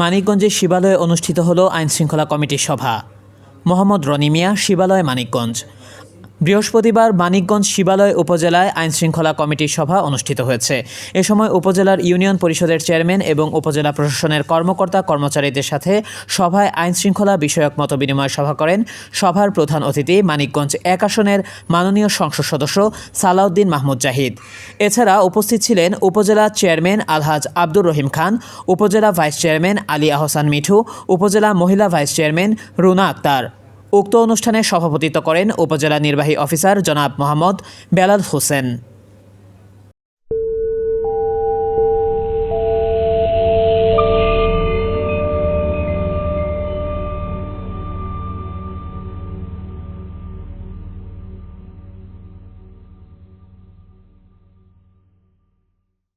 মানিকগঞ্জের শিবালয়ে অনুষ্ঠিত হলো আইনশৃঙ্খলা কমিটির সভা। মোহাম্মদ রনি মিয়া, শিবালয়, মানিকগঞ্জ। বৃহস্পতিবার মানিকগঞ্জ শিবালয় উপজেলায় আইনশৃঙ্খলা কমিটির সভা অনুষ্ঠিত হয়েছে। এ সময় উপজেলার ইউনিয়ন পরিষদের চেয়ারম্যান এবং উপজেলা প্রশাসনের কর্মকর্তা কর্মচারীদের সাথে সভায় আইনশৃঙ্খলা বিষয়ক মতবিনিময় সভা করেন। সভার প্রধান অতিথি মানিকগঞ্জ ১ আসনের মাননীয় সংসদ সদস্য সালাউদ্দিন মাহমুদ জাহিদ। এছাড়া উপস্থিত ছিলেন উপজেলা চেয়ারম্যান আলহাজ আব্দুর রহিম খান, উপজেলা ভাইস চেয়ারম্যান আলী আহসান মিঠু, উপজেলা মহিলা ভাইস চেয়ারম্যান রুনা আক্তার। উক্ত অনুষ্ঠানে সভাপতিত্ব করেন উপজেলা নির্বাহী অফিসার জনাব মোহাম্মদ বেলাল হোসেন।